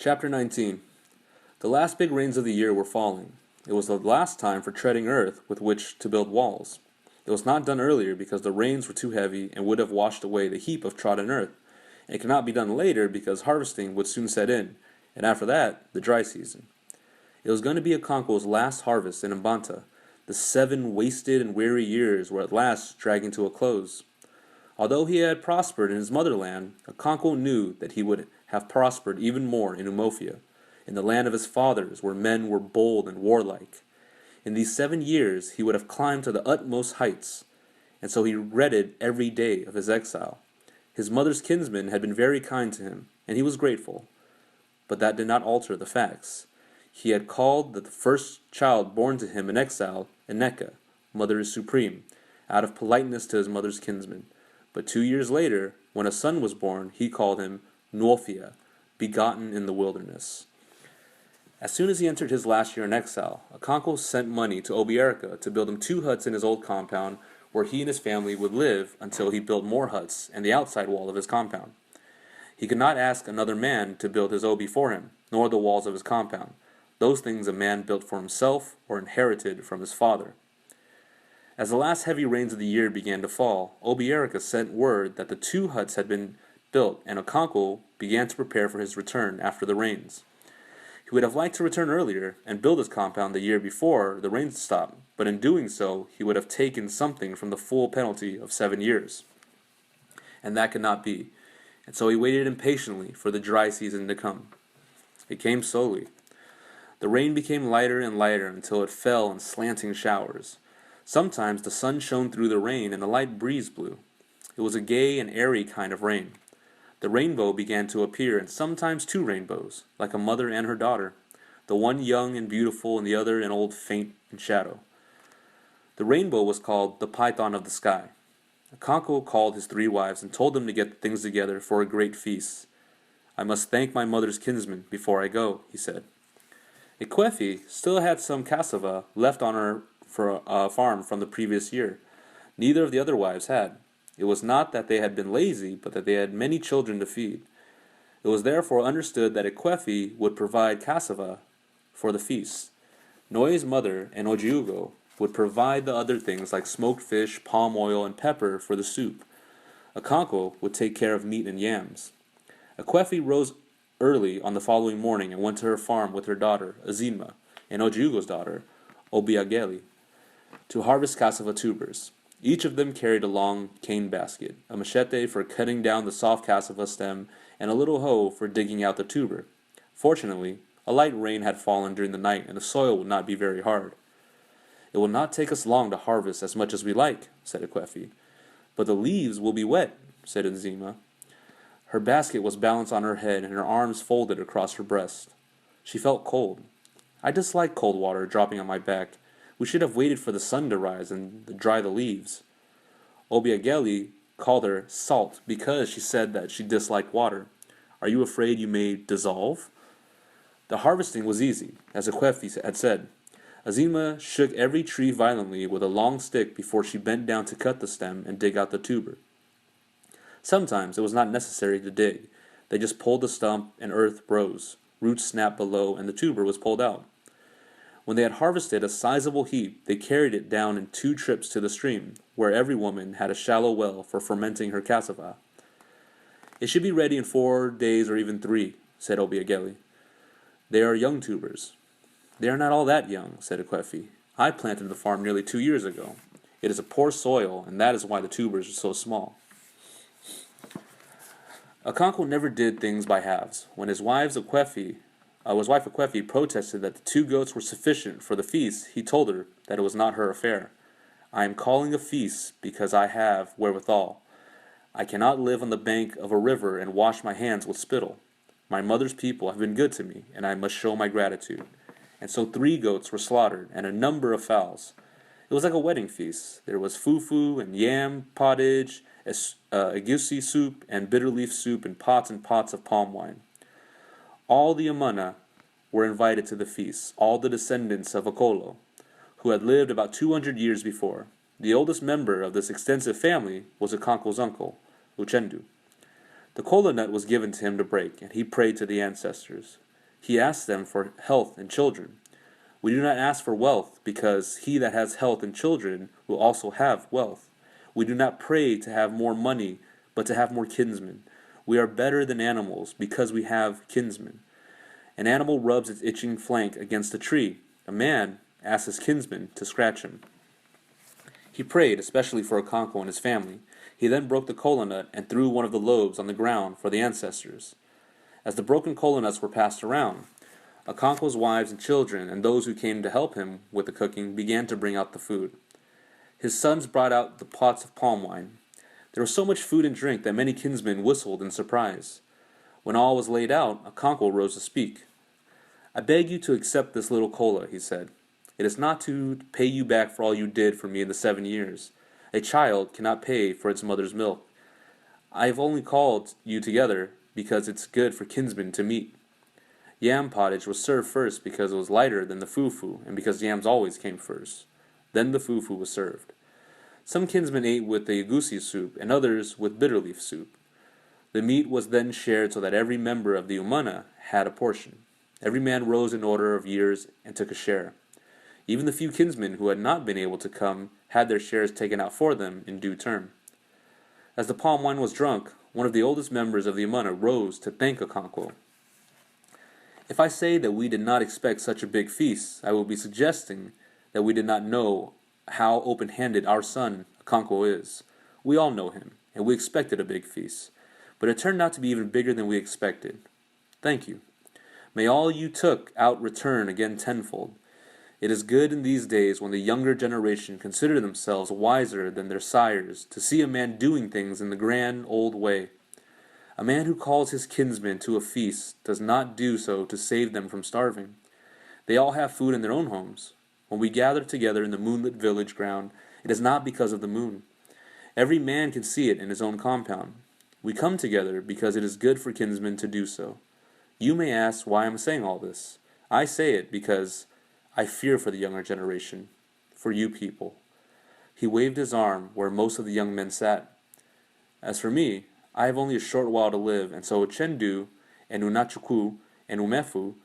Chapter 19. The last big rains of the year were falling. It was the last time for treading earth with which to build walls. It was not done earlier because the rains were too heavy and would have washed away the heap of trodden earth. And it could not be done later because harvesting would soon set in, and after that, the dry season. It was going to be Okonkwo's last harvest in Mbanta. The 7 wasted and weary years were at last dragging to a close. Although he had prospered in his motherland, Okonkwo knew that he would have prospered even more in Umofia, in the land of his fathers, where men were bold and warlike. In these 7 years he would have climbed to the utmost heights, and so he dreaded every day of his exile. His mother's kinsmen had been very kind to him, and he was grateful, but that did not alter the facts. He had called the first child born to him in exile Eneka, Mother is Supreme, out of politeness to his mother's kinsmen. But 2 years later, when a son was born, he called him Nwofia, begotten in the wilderness. As soon as he entered his last year in exile, Okonkwo sent money to Obierica to build him 2 huts in his old compound, where he and his family would live until he built more huts and the outside wall of his compound. He could not ask another man to build his obi for him, nor the walls of his compound. Those things a man built for himself or inherited from his father. As the last heavy rains of the year began to fall, Obierica sent word that the 2 huts had been built, and Okonkwo began to prepare for his return after the rains. He would have liked to return earlier and build his compound the year before the rains stopped, but in doing so he would have taken something from the full penalty of 7 years. And that could not be, and so he waited impatiently for the dry season to come. It came slowly. The rain became lighter and lighter until it fell in slanting showers. Sometimes the sun shone through the rain and a light breeze blew. It was a gay and airy kind of rain. The rainbow began to appear, and sometimes 2 rainbows, like a mother and her daughter, the one young and beautiful and the other an old faint in shadow. The rainbow was called the Python of the Sky. Okonkwo called his 3 wives and told them to get things together for a great feast. "I must thank my mother's kinsmen before I go," he said. Ekwefi still had some cassava left on her farm from the previous year. Neither of the other wives had. It was not that they had been lazy, but that they had many children to feed. It was therefore understood that Ekwefi would provide cassava for the feast. Noye's mother and Ojiugo would provide the other things like smoked fish, palm oil, and pepper for the soup. Okonkwo would take care of meat and yams. Ekwefi rose early on the following morning and went to her farm with her daughter, Azima, and Ojiugo's daughter, Obiageli, to harvest cassava tubers. Each of them carried a long cane basket, a machete for cutting down the soft cassava stem, and a little hoe for digging out the tuber. Fortunately, a light rain had fallen during the night, and the soil would not be very hard. "It will not take us long to harvest as much as we like," said Ekwefi. "But the leaves will be wet," said Nzima. Her basket was balanced on her head, and her arms folded across her breast. She felt cold. "I dislike cold water dropping on my back. We should have waited for the sun to rise and dry the leaves." Obiageli called her salt because she said that she disliked water. "Are you afraid you may dissolve?" The harvesting was easy, as Ekwefi had said. Azima shook every tree violently with a long stick before she bent down to cut the stem and dig out the tuber. Sometimes it was not necessary to dig. They just pulled the stump and earth rose. Roots snapped below and the tuber was pulled out. When they had harvested a sizable heap, they carried it down in 2 trips to the stream, where every woman had a shallow well for fermenting her cassava. "It should be ready in 4 days or even 3, said Obiageli. "They are young tubers." "They are not all that young," said Ekwefi. "I planted the farm nearly 2 years ago. It is a poor soil, and that is why the tubers are so small." Okonkwo never did things by halves. When his wife Ekwefi protested that the 2 goats were sufficient for the feast, he told her that it was not her affair. "I am calling a feast because I have wherewithal. I cannot live on the bank of a river and wash my hands with spittle. My mother's people have been good to me, and I must show my gratitude." And so 3 goats were slaughtered, and a number of fowls. It was like a wedding feast. There was fufu and yam pottage, egusi soup, and bitter leaf soup, and pots of palm wine. All the Amana were invited to the feast, all the descendants of Okolo, who had lived about 200 years before. The oldest member of this extensive family was Okonkwo's uncle, Uchendu. The kola nut was given to him to break, and he prayed to the ancestors. He asks them for health and children. We do not ask for wealth, because he that has health and children will also have wealth. We do not pray to have more money, but to have more kinsmen. We are better than animals, because we have kinsmen. An animal rubs its itching flank against a tree. A man asks his kinsman to scratch him. He prayed, especially for Okonkwo and his family. He then broke the kola nut and threw one of the lobes on the ground for the ancestors. As the broken kola nuts were passed around, Okonkwo's wives and children and those who came to help him with the cooking began to bring out the food. His sons brought out the pots of palm wine. There was so much food and drink that many kinsmen whistled in surprise. When all was laid out, Okonkwo rose to speak. "I beg you to accept this little kola," he said. "It is not to pay you back for all you did for me in the 7 years. A child cannot pay for its mother's milk. I have only called you together because it's good for kinsmen to meet." Yam pottage was served first because it was lighter than the fufu, and because yams always came first. Then the fufu was served. Some kinsmen ate with the egusi soup, and others with bitterleaf soup. The meat was then shared so that every member of the umana had a portion. Every man rose in order of years and took a share. Even the few kinsmen who had not been able to come had their shares taken out for them in due term. As the palm wine was drunk, one of the oldest members of the umana rose to thank Okonkwo. "If I say that we did not expect such a big feast, I will be suggesting that we did not know how open-handed our son Okonkwo is. We all know him, and we expected a big feast, but it turned out to be even bigger than we expected. Thank you. May all you took out return again tenfold. It is good in these days when the younger generation consider themselves wiser than their sires to see a man doing things in the grand old way. A man who calls his kinsmen to a feast does not do so to save them from starving. They all have food in their own homes. When we gather together in the moonlit village ground, it is not because of the moon. Every man can see it in his own compound. We come together because it is good for kinsmen to do so. You may ask why I am saying all this. I say it because I fear for the younger generation, for you people." He waved his arm where most of the young men sat. "As for me, I have only a short while to live, and so Chendu and Unachuku and Umefu,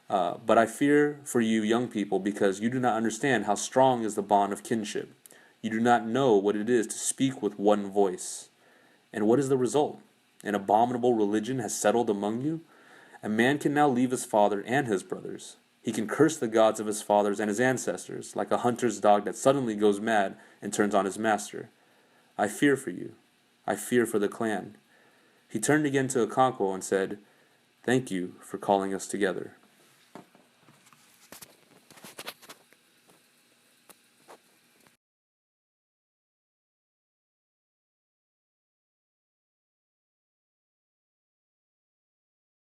but I fear for you young people because you do not understand how strong is the bond of kinship. You do not know what it is to speak with one voice. And what is the result? An abominable religion has settled among you? A man can now leave his father and his brothers. He can curse the gods of his fathers and his ancestors, like a hunter's dog that suddenly goes mad and turns on his master. I fear for you. I fear for the clan." He turned again to Okonkwo and said, "Thank you for calling us together."